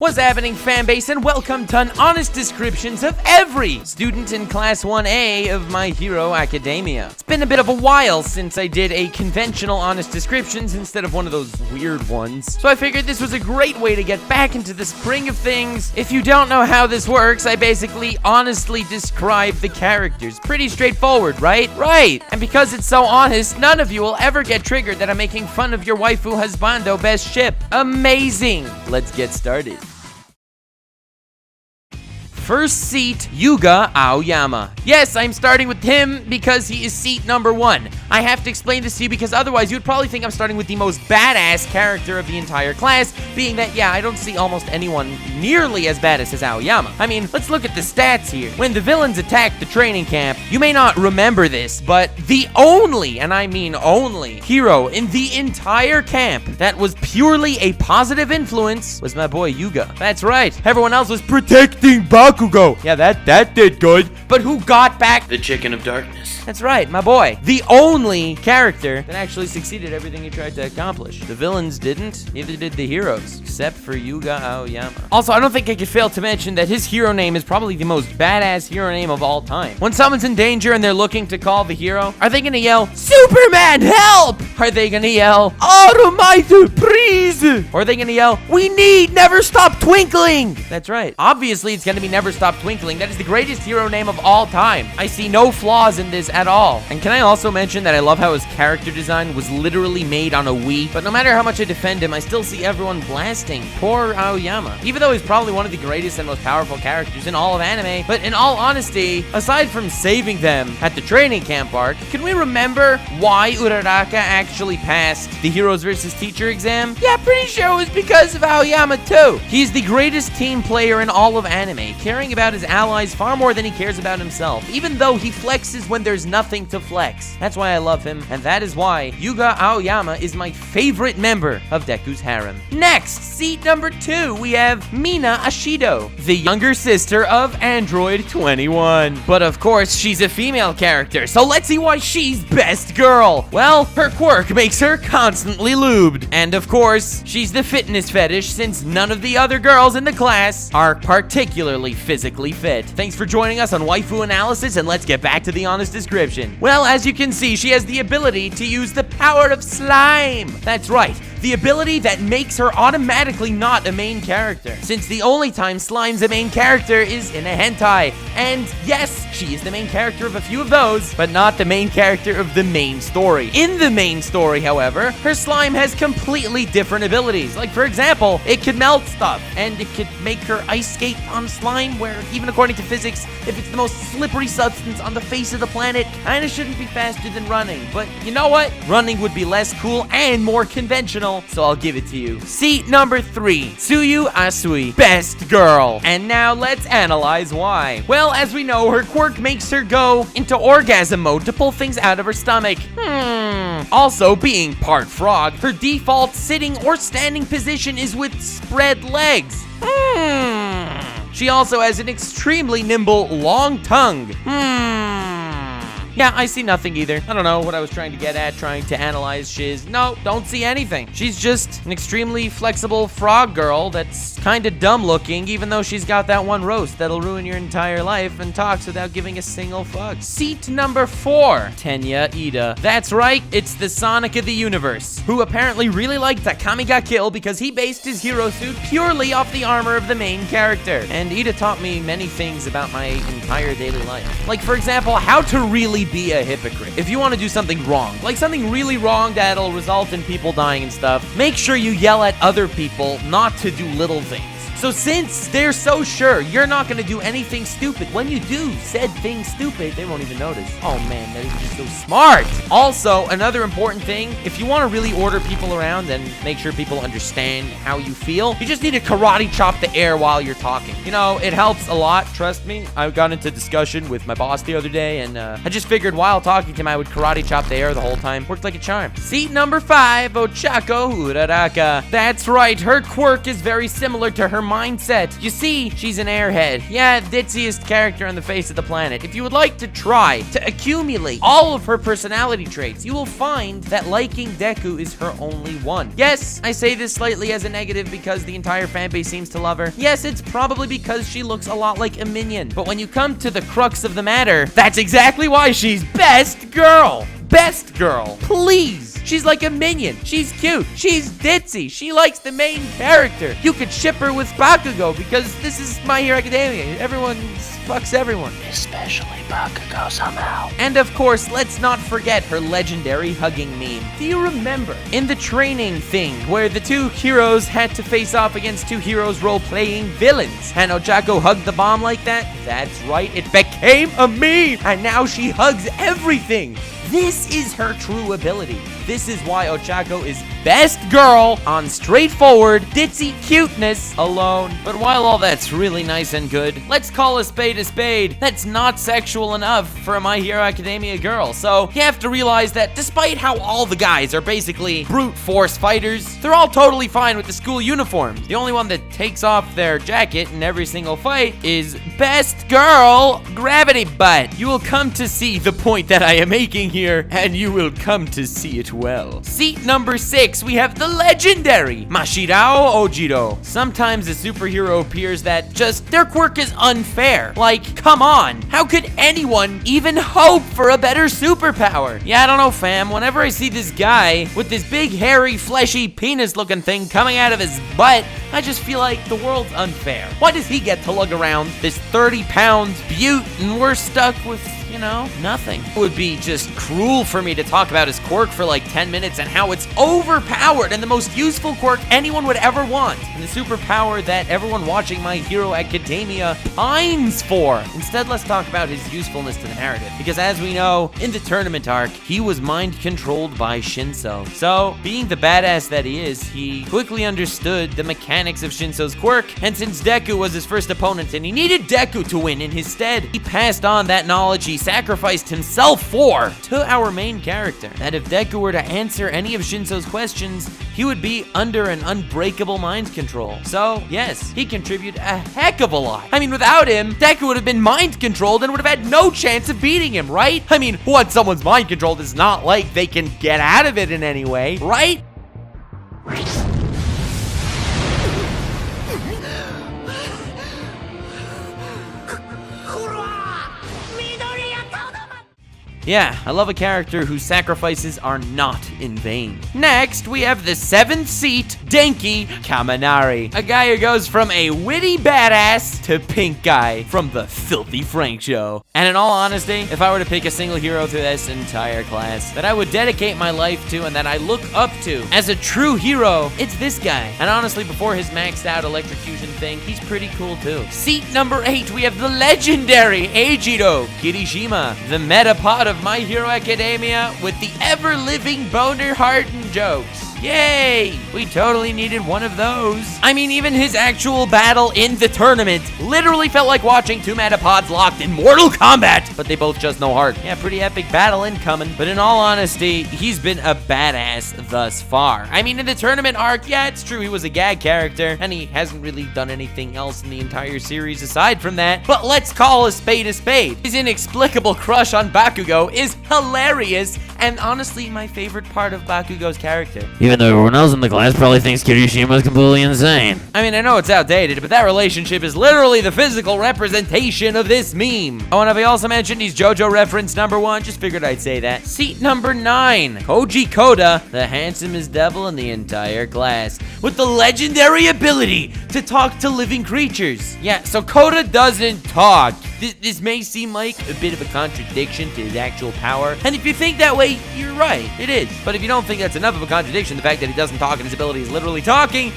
What's happening, fanbase, and welcome to an honest descriptions of every student in Class 1A of My Hero Academia. It's been a bit of a while since I did a conventional honest descriptions instead of one of those weird ones, so I figured this was a great way to get back into the spring of things. If you don't know how this works, I basically honestly describe the characters. Pretty straightforward, right? Right! And because it's so honest, none of you will ever get triggered that I'm making fun of your waifu husbando best ship. Amazing! Let's get started. First seat, Yuga Aoyama. Yes, I'm starting with him because he is seat number 1. I have to explain this to you because otherwise you'd probably think I'm starting with the most badass character of the entire class, being that, yeah, I don't see almost anyone nearly as badass as Aoyama. I mean, let's look at the stats here. When the villains attacked the training camp, you may not remember this, but the only, and I mean only, hero in the entire camp that was purely a positive influence was my boy Yuga. That's right. Everyone else was protecting Bakugo. Yeah, that did good. But who got back the chicken of darkness? That's right, my boy. The only character that actually succeeded everything he tried to accomplish. The villains didn't, neither did the heroes, except for Yuga Aoyama. Also, I don't think I could fail to mention that his hero name is probably the most badass hero name of all time. When someone's in danger and they're looking to call the hero, are they gonna yell, "Superman, help!" Are they gonna yell, "Almighty, please!" Or are they gonna yell, "We need Never Stop Twinkling!" That's right. Obviously, it's gonna be Never Stop Twinkling. That is the greatest hero name of all time. I see no flaws in this at all. And can I also mention that I love how his character design was literally made on a Wii, but no matter how much I defend him, I still see everyone blasting poor Aoyama, even though he's probably one of the greatest and most powerful characters in all of anime. But in all honesty, aside from saving them at the training camp arc, can we remember why Uraraka actually passed the Heroes vs. Teacher exam? Yeah, pretty sure it was because of Aoyama too. He's the greatest team player in all of anime, caring about his allies far more than he cares about himself, even though he flexes when there's nothing to flex. That's why I love him, and that is why Yuga Aoyama is my favorite member of Deku's harem. Next, seat number 2, we have Mina Ashido, the younger sister of Android 21. But of course, she's a female character, so let's see why she's best girl. Well, her quirk makes her constantly lubed. And of course, she's the fitness fetish since none of the other girls in the class are particularly physically fit. Thanks for joining us on Waifu Analysis, and let's get back to the honest description. Well, as you can see, she has the ability to use the power of slime. That's right. The ability that makes her automatically not a main character, since the only time Slime's a main character is in a hentai. And yes, she is the main character of a few of those, but not the main character of the main story. In the main story, however, her slime has completely different abilities. Like, for example, it could melt stuff, and it could make her ice skate on slime, where even according to physics, if it's the most slippery substance on the face of the planet, kinda shouldn't be faster than running. But you know what? Running would be less cool and more conventional, so I'll give it to you. Seat number 3, Tsuyu Asui, best girl. And now let's analyze why. Well, as we know, her quirk makes her go into orgasm mode to pull things out of her stomach. Also, being part frog, her default sitting or standing position is with spread legs. She also has an extremely nimble long tongue. Yeah, I see nothing either. I don't know what I was trying to get at, trying to analyze shiz. No, don't see anything. She's just an extremely flexible frog girl that's kind of dumb looking, even though she's got that one roast that'll ruin your entire life and talks without giving a single fuck. Seat number 4, Tania Eda. That's right, it's the Sonic of the universe, who apparently really liked Takami Ga Kill because he based his hero suit purely off the armor of the main character. And Eda taught me many things about my entire daily life. Like, for example, how to really be a hypocrite. If you want to do something wrong, like something really wrong that'll result in people dying and stuff, make sure you yell at other people not to do little things. So since they're so sure you're not going to do anything stupid, when you do said thing stupid, they won't even notice. Oh man, that is just so smart. Also, another important thing, if you want to really order people around and make sure people understand how you feel, you just need to karate chop the air while you're talking. You know, it helps a lot, trust me. I got into discussion with my boss the other day, and I just figured while talking to him, I would karate chop the air the whole time. Worked like a charm. Seat number 5, Ochako Uraraka. That's right, her quirk is very similar to her mindset. You see, she's an airhead. Yeah, ditziest character on the face of the planet. If you would like to try to accumulate all of her personality traits, you will find that liking Deku is her only one. Yes, I say this slightly as a negative because the entire fanbase seems to love her. Yes, it's probably because she looks a lot like a minion. But when you come to the crux of the matter, that's exactly why she's best girl. Best girl. Please. She's like a minion. She's cute. She's ditzy. She likes the main character. You could ship her with Bakugo because this is My Hero Academia. Everyone fucks everyone. Especially Bakugo somehow. And of course, let's not forget her legendary hugging meme. Do you remember in the training thing where the two heroes had to face off against two heroes role-playing villains? And Ochako hugged the bomb like that? That's right, it became a meme! And now she hugs everything! This is her true ability. This is why Ochako is best girl on straightforward, ditzy cuteness alone. But while all that's really nice and good, let's call a spade a spade. That's not sexual enough for a My Hero Academia girl. So you have to realize that despite how all the guys are basically brute force fighters, they're all totally fine with the school uniforms. The only one that takes off their jacket in every single fight is best girl Gravity Butt. You will come to see the point that I am making here, and you will come to see it well. Seat number 6, we have the legendary Mashirao Ojido. Sometimes a superhero appears that just their quirk is unfair. Like, come on, how could anyone even hope for a better superpower? Yeah, I don't know, fam. Whenever I see this guy with this big, hairy, fleshy, penis-looking thing coming out of his butt, I just feel like the world's unfair. Why does he get to lug around this 30-pound beaut and we're stuck with, you know, nothing? It would be just cruel for me to talk about his quirk for like 10 minutes and how it's overpowered and the most useful quirk anyone would ever want, and the superpower that everyone watching My Hero Academia pines for. Instead, let's talk about his usefulness to the narrative, because as we know, in the tournament arc, he was mind-controlled by Shinso. So, being the badass that he is, he quickly understood the mechanics of Shinso's quirk, and since Deku was his first opponent and he needed Deku to win in his stead, he passed on that knowledge he sacrificed himself for to our main character. That if Deku were to answer any of Shinso's questions, he would be under an unbreakable mind control. So, yes, he contributed a heck of a lot. I mean, without him, Deku would have been mind controlled and would have had no chance of beating him, right? I mean, once someone's mind controlled, it's not like they can get out of it in any way, right? Yeah, I love a character whose sacrifices are not in vain. Next, we have the 7th seat, Dinky Kaminari. A guy who goes from a witty badass to pink guy from the Filthy Frank show. And in all honesty, if I were to pick a single hero through this entire class that I would dedicate my life to and that I look up to as a true hero, it's this guy. And honestly, before his maxed out electrocution thing, he's pretty cool too. Seat number 8, we have the legendary Jido Kirishima, the metapod of My Hero Academia with the ever-living boner heart and jokes. Yay! We totally needed one of those. I mean, even his actual battle in the tournament literally felt like watching two metapods locked in Mortal Kombat, but they both just no heart. Yeah, pretty epic battle incoming. But in all honesty, he's been a badass thus far. I mean, in the tournament arc, yeah, it's true, he was a gag character, and he hasn't really done anything else in the entire series aside from that. But let's call a spade a spade. His inexplicable crush on Bakugo is hilarious, and honestly, my favorite part of Bakugo's character. Even though everyone else in the class probably thinks Kirishima is completely insane. I mean, I know it's outdated, but that relationship is literally the physical representation of this meme. Oh, and if I also mentioned he's JoJo reference number 1, just figured I'd say that. Seat number 9, Koji Koda, the handsomest devil in the entire class, with the legendary ability to talk to living creatures. Yeah, so Koda doesn't talk. This may seem like a bit of a contradiction to his actual power, and if you think that way, you're right, it is. But if you don't think that's enough of a contradiction, the fact that he doesn't talk and his ability is literally talking,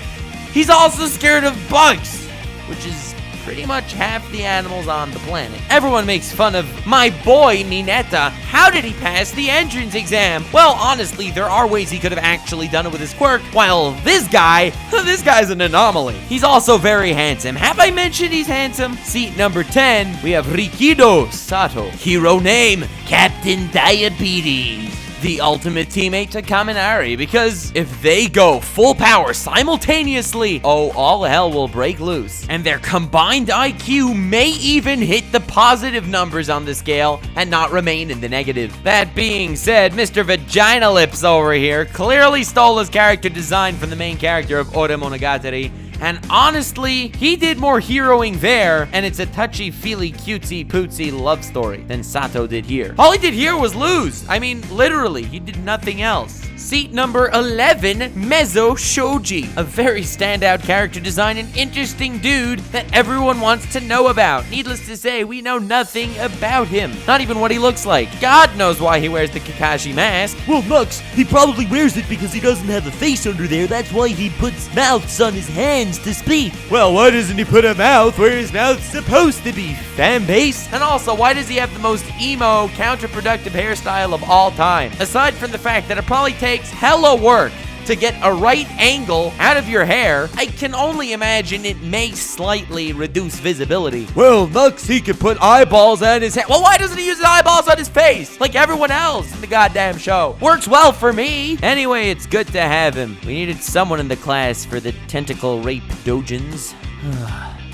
he's also scared of bugs, which is pretty much half the animals on the planet. Everyone makes fun of my boy Mineta. How did he pass the entrance exam? Well, honestly, there are ways he could have actually done it with his quirk, while this guy's an anomaly. He's also very handsome. Have I mentioned he's handsome? Seat number 10, we have Rikido Sato. Hero name, Captain Diabetes. the ultimate teammate to Kaminari, because if they go full power simultaneously, oh, all hell will break loose. And their combined IQ may even hit the positive numbers on the scale and not remain in the negative. That being said, Mr. Vagina Lips over here clearly stole his character design from the main character of Ore Monogatari. And honestly, he did more heroing there, and it's a touchy-feely, cutesy-pootsy love story than Sato did here. All he did here was lose. I mean, literally, he did nothing else. Seat number 11, Mezzo Shoji. A very standout character design and interesting dude that everyone wants to know about. Needless to say, we know nothing about him. Not even what he looks like. God knows why he wears the Kakashi mask. Well, Nux, he probably wears it because he doesn't have a face under there. That's why he puts mouths on his hands to speak. Well, why doesn't he put a mouth where his mouth's supposed to be, fan base? And also, why does he have the most emo, counterproductive hairstyle of all time? Aside from the fact that it probably takes hella work to get a right angle out of your hair, I can only imagine it may slightly reduce visibility. Well, Nux, he could put eyeballs on his head. Well, why doesn't he use his eyeballs on his face like everyone else in the goddamn show? Works well for me. Anyway, it's good to have him. We needed someone in the class for the tentacle rape dojins.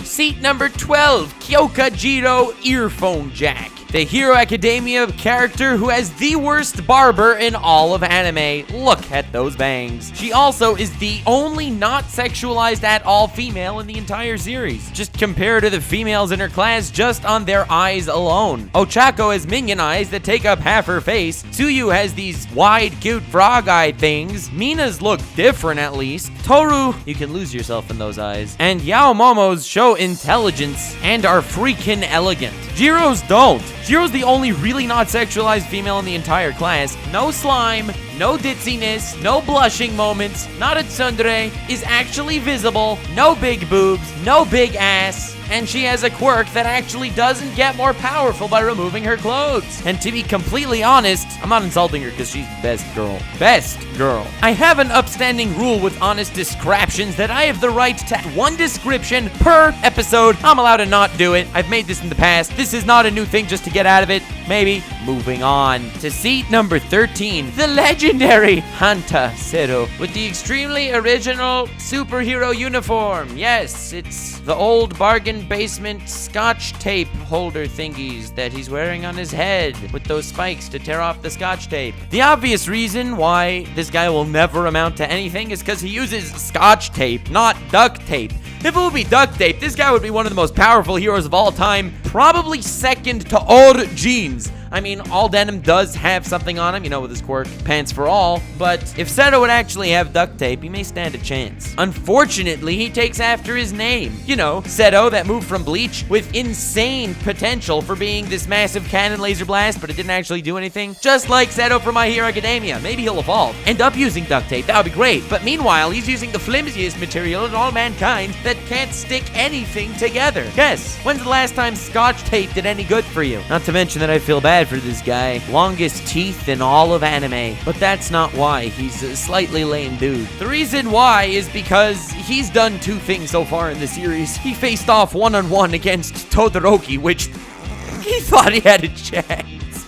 Seat number 12, Kiyoka Jido Earphone Jack. The Hero Academia character who has the worst barber in all of anime. Look at those bangs. She also is the only not sexualized at all female in the entire series. Just compare to the females in her class just on their eyes alone. Ochako has minion eyes that take up half her face. Tsuyu has these wide, cute frog-eye things. Mina's look different at least. Toru, you can lose yourself in those eyes. And Yao Momo's show intelligence and are freaking elegant. Jiro's don't. Jiro's the only really not sexualized female in the entire class. No slime, no ditziness, no blushing moments, not a tsundere, is actually visible, no big boobs, no big ass, and she has a quirk that actually doesn't get more powerful by removing her clothes. And to be completely honest, I'm not insulting her because she's the best girl. Best girl. I have an upstanding rule with honest descriptions that I have the right to one description per episode. I'm allowed to not do it. I've made this in the past. This is not a new thing just to get out of it. Maybe. Moving on to seat number 13, the legendary Hanta Sero with the extremely original superhero uniform. Yes, it's the old bargain basement scotch tape holder thingies that he's wearing on his head with those spikes to tear off the scotch tape. The obvious reason why this guy will never amount to anything is because he uses scotch tape, not duct tape. If it would be duct tape, this guy would be one of the most powerful heroes of all time, probably second to Or Jeans. I mean, all denim does have something on him, you know, with his quirk, pants for all, but if Seto would actually have duct tape, he may stand a chance. Unfortunately, he takes after his name. You know, Seto, that moved from Bleach with insane potential for being this massive cannon laser blast, but it didn't actually do anything. Just like Seto from My Hero Academia. Maybe he'll evolve. End up using duct tape, that would be great. But meanwhile, he's using the flimsiest material in all mankind that can't stick anything together. Guess, when's the last time scotch tape did any good for you? Not to mention that I feel bad for this guy. Longest teeth in all of anime. But that's not why. He's a slightly lame dude. The reason why is because he's done two things so far in the series. He faced off one-on-one against Todoroki, which he thought he had a chance.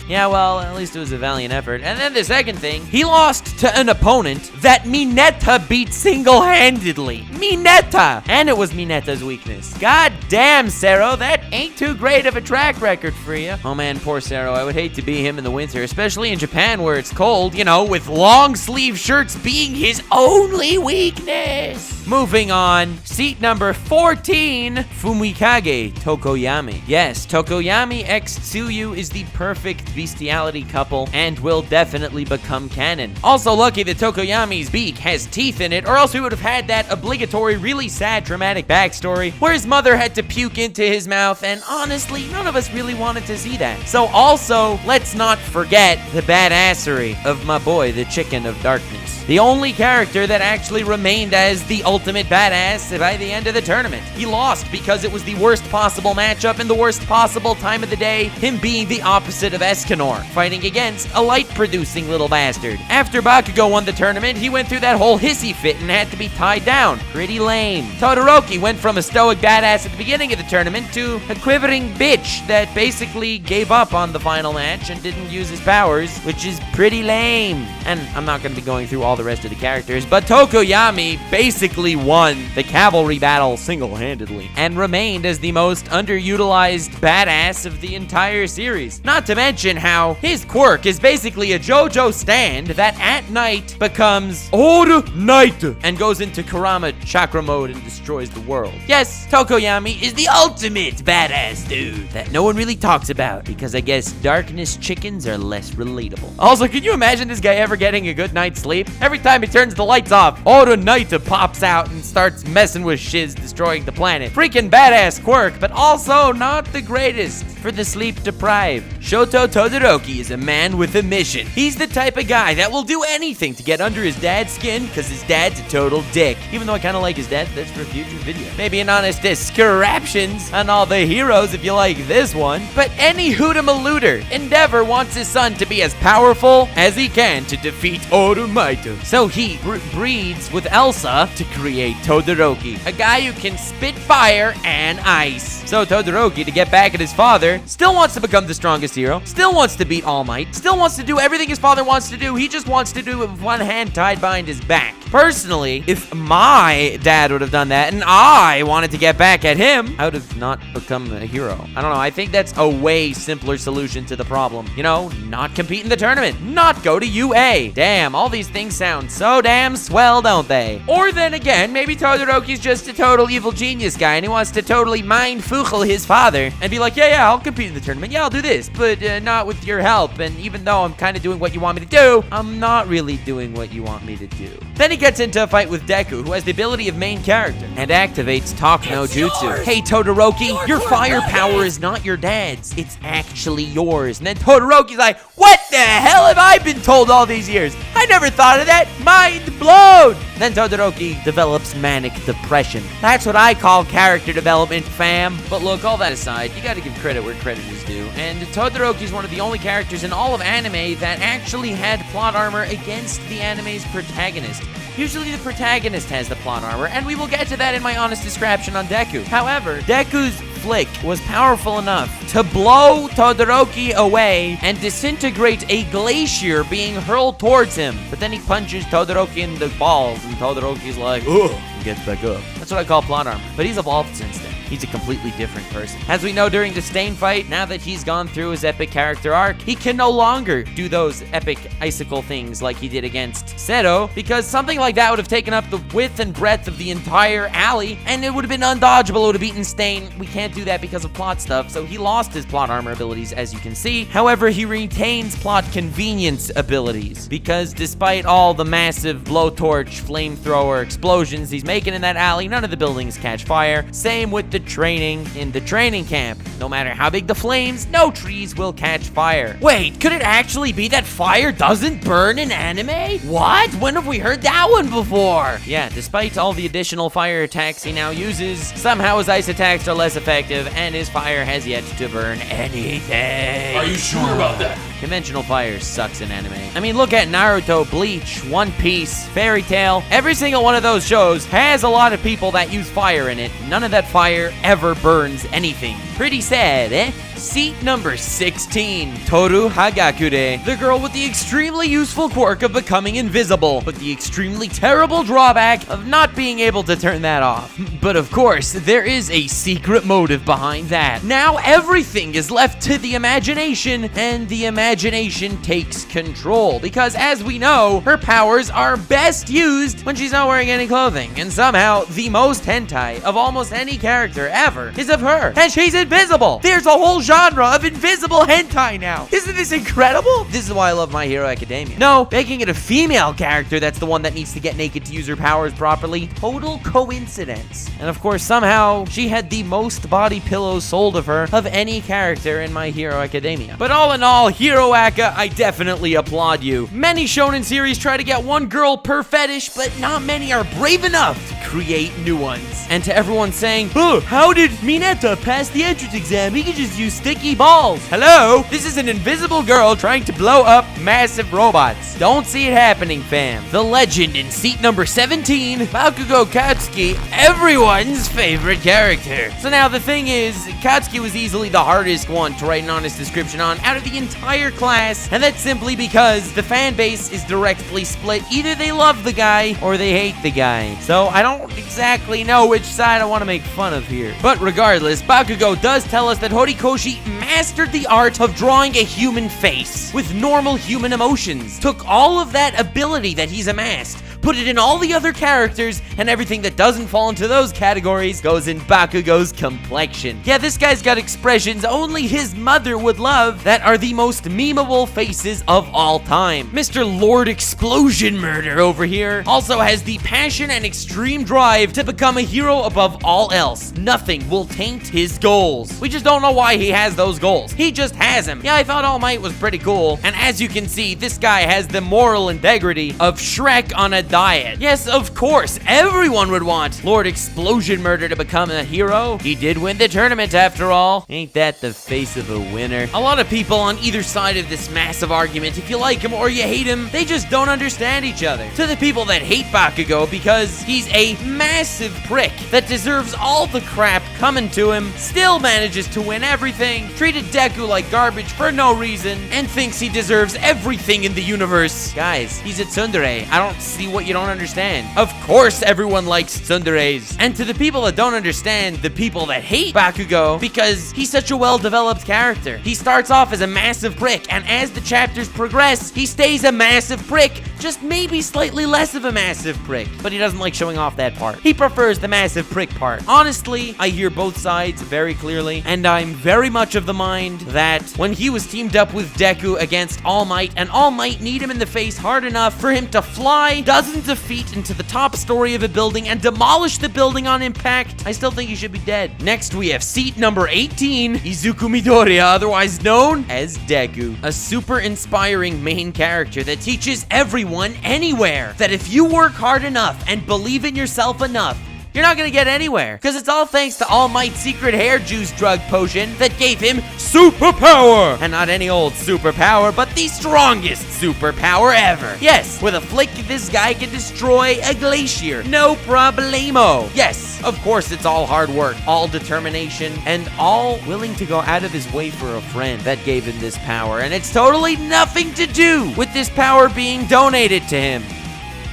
Yeah, well, at least it was a valiant effort. And then the second thing, he lost to an opponent that Mineta beat single-handedly. Mineta! And it was Mineta's weakness. God damn, Sero, that ain't too great of a track record for you. Oh man, poor Sero. I would hate to be him in the winter, especially in Japan where it's cold, you know, with long-sleeve shirts being his only weakness. Moving on, seat number 14, Fumikage Tokoyami. Yes, Tokoyami x Tsuyu is the perfect bestiality couple and will definitely become canon. Also lucky that Tokoyami's beak has teeth in it, or else we would have had that obligatory, really sad, dramatic backstory where his mother had to puke into his mouth, and honestly, none of us really wanted to see that. So also, let's not forget the badassery of my boy, the Chicken of Darkness. the only character that actually remained as the ultimate badass by the end of the tournament. He lost because it was the worst possible matchup and the worst possible time of the day, him being the opposite of Escanor, fighting against a light-producing little bastard. After Bakugo won the tournament, he went through that whole hissy fit and had to be tied down. Pretty lame. Todoroki went from a stoic badass at the beginning of the tournament to a quivering bitch that basically gave up on the final match and didn't use his powers, which is pretty lame. And I'm not going to be going through all the rest of the characters, but Tokoyami basically won the cavalry battle single-handedly and remained as the most underutilized badass of the entire series. Not to mention how his quirk is basically a JoJo stand that at night becomes All Night and goes into Kurama chakra mode and destroys the world. Yes, Tokoyami is the ultimate badass dude that no one really talks about because I guess darkness chickens are less relatable. Also, can you imagine this guy ever getting a good night's sleep? Every time he turns the lights off, All Night pops out and starts messing with shiz, destroying the planet. Freaking badass quirk, but also not the greatest for the sleep deprived. Shoto Todoroki is a man with a mission. He's the type of guy that will do anything to get under his dad's skin because his dad's a total dick. Even though I kind of like his dad, that's for a future video. Maybe an honest descriptions on all the heroes if you like this one. But any hood'em-a-looter, Endeavor wants his son to be as powerful as he can to defeat Orumaito. So he breeds with Elsa to create Todoroki, a guy who can spit fire and ice. So Todoroki, to get back at his father, still wants to become the strongest hero, still wants to beat All Might, still wants to do everything his father wants to do. He just wants to do it with one hand tied behind his back. Personally, if my dad would have done that and I wanted to get back at him, I would have not become a hero. I don't know. I think that's a way simpler solution to the problem. You know, not compete in the tournament, not go to UA. Damn, all these things sound so damn swell, don't they? Or then again, maybe Todoroki's just a total evil genius guy and he wants to totally mind fuchel his father and be like, yeah, I'll compete in the tournament. Yeah, I'll do this, but not with your help. And even though I'm kind of doing what you want me to do, I'm not really doing what you want me to do. Then he gets into a fight with Deku, who has the ability of main character, and activates Talk no Jutsu. Yours. Hey, Todoroki, your fire power is not your dad's. It's actually yours. And then Todoroki's like, what the hell have I been told all these years? I never thought of that. Mind blown. Then Todoroki develops manic depression. That's what I call character development, fam. But look, all that aside, you gotta give credit where credit is due. And Todoroki is one of the only characters in all of anime that actually had plot armor against the anime's protagonist. Usually the protagonist has the plot armor, and we will get to that in my honest description on Deku. However, Deku's flick was powerful enough to blow Todoroki away and disintegrate a glacier being hurled towards him. But then he punches Todoroki in the balls, and Todoroki's like, ugh, and gets back up. That's what I call plot armor. But he's evolved since then. He's a completely different person. As we know during the Stain fight, now that he's gone through his epic character arc, he can no longer do those epic icicle things like he did against Seto, because something like that would have taken up the width and breadth of the entire alley, and it would have been undodgeable. It would have beaten Stain. We can't do that because of plot stuff, so he lost his plot armor abilities, as you can see. However, he retains plot convenience abilities, because despite all the massive blowtorch, flamethrower explosions he's making in that alley, none of the buildings catch fire. Same with the training in the training camp. No matter how big the flames, no trees will catch fire. Wait, could it actually be that fire doesn't burn in anime? What? When have we heard that one before? Yeah, despite all the additional fire attacks he now uses, somehow his ice attacks are less effective and his fire has yet to burn anything. Are you sure about that? Conventional fire sucks in anime. I mean, look at Naruto, Bleach, One Piece, Fairy Tail. Every single one of those shows has a lot of people that use fire in it. None of that fire ever burns anything. Pretty sad, eh? Seat number 16, Toru Hagakure, the girl with the extremely useful quirk of becoming invisible, but the extremely terrible drawback of not being able to turn that off. But of course, there is a secret motive behind that. Now everything is left to the imagination, and the imagination takes control, because as we know, her powers are best used when she's not wearing any clothing, and somehow the most hentai of almost any character ever is of her, and she's invisible. There's a whole genre of invisible hentai now. Isn't this incredible? This is why I love My Hero Academia. No, making it a female character that's the one that needs to get naked to use her powers properly, total coincidence. And of course, somehow, she had the most body pillows sold of her of any character in My Hero Academia. But all in all, Hero Aka, I definitely applaud you. Many shonen series try to get one girl per fetish, but not many are brave enough to create new ones. And to everyone saying, Oh, how did Mineta pass the entrance exam? He could just use sticky balls. hello, this is an invisible girl trying to blow up massive robots. Don't see it happening, fam. The legend in seat number 17, Bakugo Katsuki, everyone's favorite character. So now the thing is, Katsuki was easily the hardest one to write an honest description on out of the entire class, and that's simply because the fan base is directly split. Either they love the guy or they hate the guy. So I don't exactly know which side I want to make fun of here. But regardless, Bakugo does tell us that Horikoshi mastered the art of drawing a human face with normal human emotions. Took all of that ability that he's amassed, put it in all the other characters, and everything that doesn't fall into those categories goes in Bakugo's complexion. Yeah, this guy's got expressions only his mother would love that are the most memeable faces of all time. Mr. Lord Explosion Murder over here also has the passion and extreme drive to become a hero above all else. Nothing will taint his goals. We just don't know why he has those goals. He just has them. Yeah, I thought All Might was pretty cool, and as you can see, this guy has the moral integrity of Shrek on a diet. Yes, of course, everyone would want Lord Explosion Murder to become a hero. He did win the tournament after all. Ain't that the face of a winner? A lot of people on either side of this massive argument, if you like him or you hate him, they just don't understand each other. To the people that hate Bakugo because he's a massive prick that deserves all the crap coming to him, still manages to win everything, treated Deku like garbage for no reason, and thinks he deserves everything in the universe. Guys, he's a tsundere. I don't see what you don't understand. Of course everyone likes tsunderes. And to the people that don't understand, the people that hate Bakugo because he's such a well-developed character. He starts off as a massive prick, and as the chapters progress, he stays a massive prick, just maybe slightly less of a massive prick. But he doesn't like showing off that part. He prefers the massive prick part. Honestly, I hear both sides very clearly, and I'm very much of the mind that when he was teamed up with Deku against All Might, and All Might need him in the face hard enough for him to fly dozens of feet into the top story of a building and demolish the building on impact, I still think he should be dead. Next, we have seat number 18, Izuku Midoriya, otherwise known as Deku. A super inspiring main character that teaches everyone anywhere that if you work hard enough and believe in yourself enough, you're not gonna get anywhere, because it's all thanks to All Might's secret hair juice drug potion that gave him superpower! And not any old superpower, but the strongest superpower ever. Yes, with a flick, this guy can destroy a glacier. No problemo. Yes, of course it's all hard work, all determination, and all willing to go out of his way for a friend that gave him this power, and it's totally nothing to do with this power being donated to him,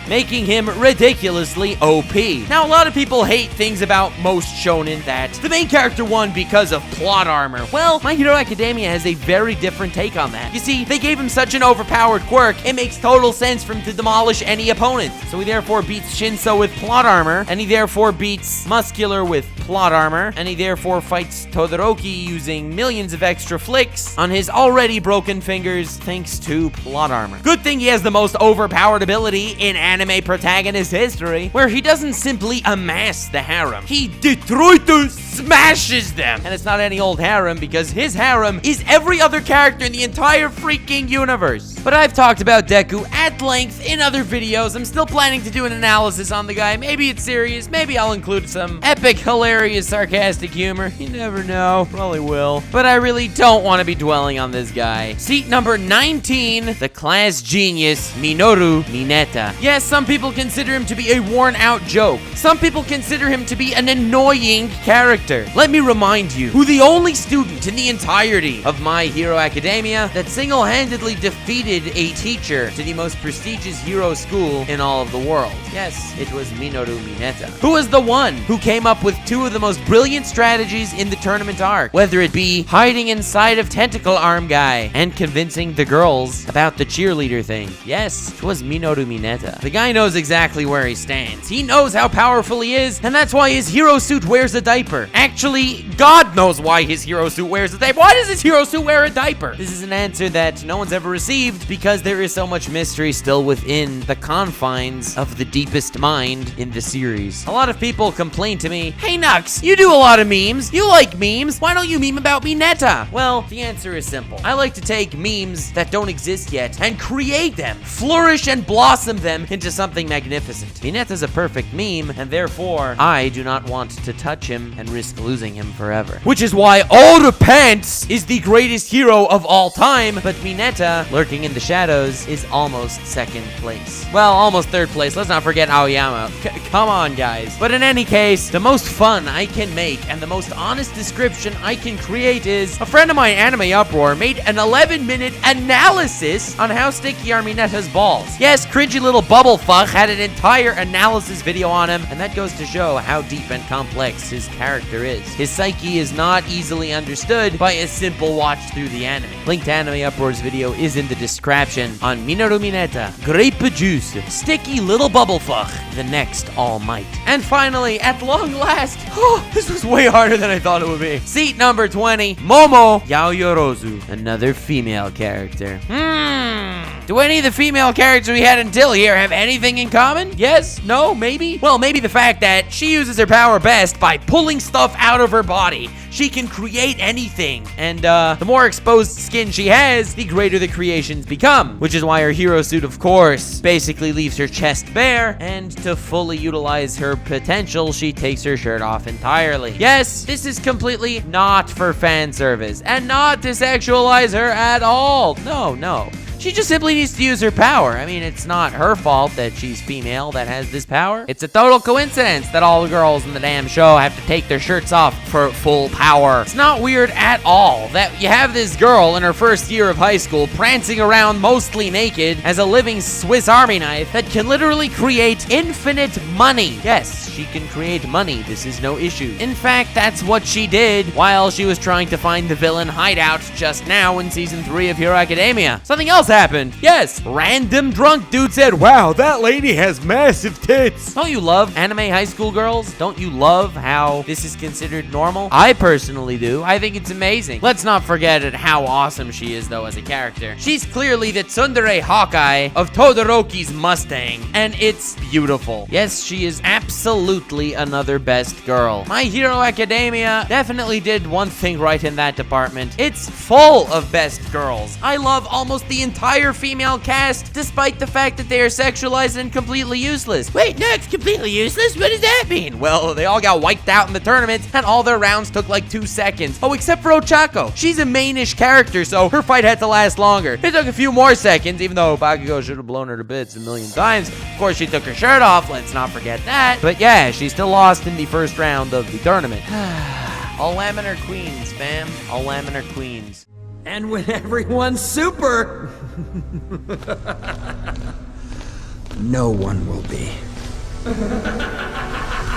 making him ridiculously OP. Now, a lot of people hate things about most shonen that the main character won because of plot armor. Well, My Hero Academia has a very different take on that. You see, they gave him such an overpowered quirk, it makes total sense for him to demolish any opponent. So he therefore beats Shinso with plot armor, and he therefore beats Muscular with plot armor, and he therefore fights Todoroki using millions of extra flicks on his already broken fingers thanks to plot armor. Good thing he has the most overpowered ability in anime protagonist history, where he doesn't simply amass the harem, he smashes them. And it's not any old harem, because his harem is every other character in the entire freaking universe. But I've talked about Deku at length in other videos. I'm still planning to do an analysis on the guy. Maybe it's serious, maybe I'll include some epic, hilarious, sarcastic humor. You never know, probably will. But I really don't want to be dwelling on this guy. Seat number 19, the class genius, Minoru Mineta. Yes, some people consider him to be a worn-out joke. Some people consider him to be an annoying character. Let me remind you who the only student in the entirety of My Hero Academia that single-handedly defeated appointed a teacher to the most prestigious hero school in all of the world. Yes, it was Minoru Mineta, who was the one who came up with two of the most brilliant strategies in the tournament arc, whether it be hiding inside of Tentacle Arm Guy and convincing the girls about the cheerleader thing. Yes, it was Minoru Mineta. The guy knows exactly where he stands. He knows how powerful he is, and that's why his hero suit wears a diaper. Actually, God knows why his hero suit wears a diaper. Why does his hero suit wear a diaper? This is an answer that no one's ever received because there is so much mystery still within the confines of the deepest mind in the series. A lot of people complain to me, "Hey Nux, you do a lot of memes. You like memes. Why don't you meme about Mineta?" Well, the answer is simple. I like to take memes that don't exist yet and create them, flourish and blossom them into something magnificent. Mineta's a perfect meme, and therefore, I do not want to touch him and risk losing him forever. Which is why All the Pants is the greatest hero of all time, but Mineta, lurking in the shadows, is almost second place. Well, almost third place. Let's not forget Aoyama. Come on, guys. But in any case, the most fun I can make and the most honest description I can create is a friend of mine, Anime Uproar, made an 11-minute analysis on how sticky are Mineta's balls. Yes, cringy little bubble fuck had an entire analysis video on him, and that goes to show how deep and complex his character is. His psyche is not easily understood by a simple watch through the anime. Link to Anime Uproar's video is in the description on Minoru Mineta, grape juice, sticky little bubble fuck, the next All Might. And finally, at long last, this was way harder than I thought it would be. Seat number 20, Momo Yaoyorozu, another female character. Do any of the female characters we had until here have anything in common? Yes? No? Maybe? Well, maybe the fact that she uses her power best by pulling stuff out of her body. She can create anything. And the more exposed skin she has, the greater the creations become. Which is why her hero suit, of course, basically leaves her chest bare. And to fully utilize her potential, she takes her shirt off entirely. Yes, this is completely not for fan service and not to sexualize her at all. No. She just simply needs to use her power. I mean, it's not her fault that she's female that has this power. It's a total coincidence that all the girls in the damn show have to take their shirts off for full power. It's not weird at all that you have this girl in her first year of high school prancing around mostly naked as a living Swiss Army knife that can literally create infinite money. Yes, she can create money. This is no issue. In fact, that's what she did while she was trying to find the villain hideout just now in season 3 of Hero Academia. Something else happened. Yes, random drunk dude said, "Wow, that lady has massive tits." Don't you love anime high school girls? Don't you love how this is considered normal? I personally do. I think it's amazing. Let's not forget at how awesome she is, though, as a character. She's clearly the tsundere Hawkeye of Todoroki's Mustang, and it's beautiful. Yes, she is absolutely another best girl. My Hero Academia definitely did one thing right in that department. It's full of best girls. I love almost the entire female cast, despite the fact that they are sexualized and completely useless. Wait, no, it's completely useless? What does that mean? Well, they all got wiped out in the tournament, and all their rounds took like 2 seconds. Oh, except for Ochako. She's a main-ish character, so her fight had to last longer. It took a few more seconds, even though Bakugo should have blown her to bits a million times. Of course, she took her shirt off. Let's not forget that. But yeah, she still lost in the first round of the tournament. All laminar queens, fam. All laminar queens. And when everyone's super, no one will be.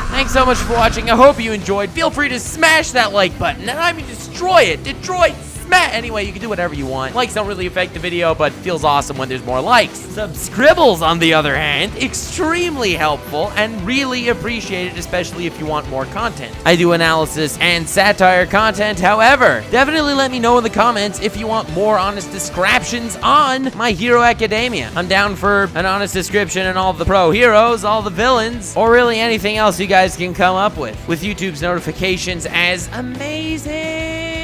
Thanks so much for watching. I hope you enjoyed. Feel free to smash that like button. And I mean destroy it. Detroit. Anyway, you can do whatever you want. Likes don't really affect the video, but it feels awesome when there's more likes. Subscribbles, on the other hand, extremely helpful and really appreciated, especially if you want more content. I do analysis and satire content, however. Definitely let me know in the comments if you want more honest descriptions on My Hero Academia. I'm down for an honest description on all the pro heroes, all the villains, or really anything else you guys can come up with YouTube's notifications as amazing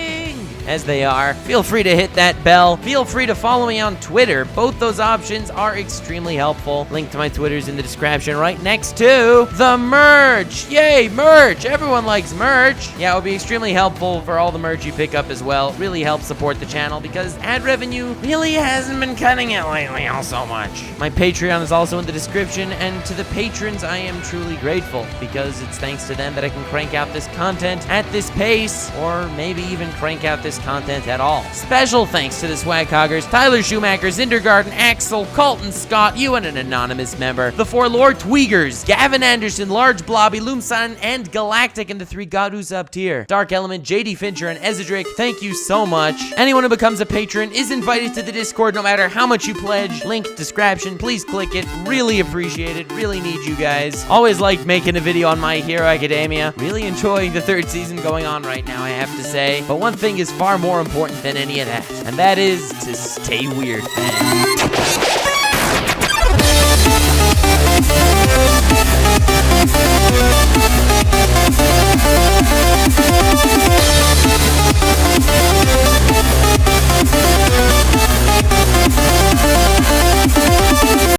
as they are. Feel free to hit that bell. Feel free to follow me on Twitter. Both those options are extremely helpful. Link to my Twitter's in the description right next to the merch. Yay, merch! Everyone likes merch. Yeah, it would be extremely helpful for all the merch you pick up as well. It really helps support the channel because ad revenue really hasn't been cutting it lately all so much. My Patreon is also in the description, and to the patrons, I am truly grateful because it's thanks to them that I can crank out this content at this pace, or maybe even crank out this this content at all. Special thanks to the Swag Hoggers, Tyler Schumacher, Zindergarten, Axel, Colton Scott, you and an anonymous member, the 4 Lord Tweegers, Gavin Anderson, Large Blobby, Loomson, and Galactic, and the 3 Godus up tier, Dark Element, JD Fincher, and Ezedric. Thank you so much. Anyone who becomes a patron is invited to the Discord no matter how much you pledge. Link description. Please click it. Really appreciate it. Really need you guys. Always liked making a video on My Hero Academia. Really enjoying the 3rd season going on right now, I have to say. But one thing is far more important than any of that, and that is to stay weird, man.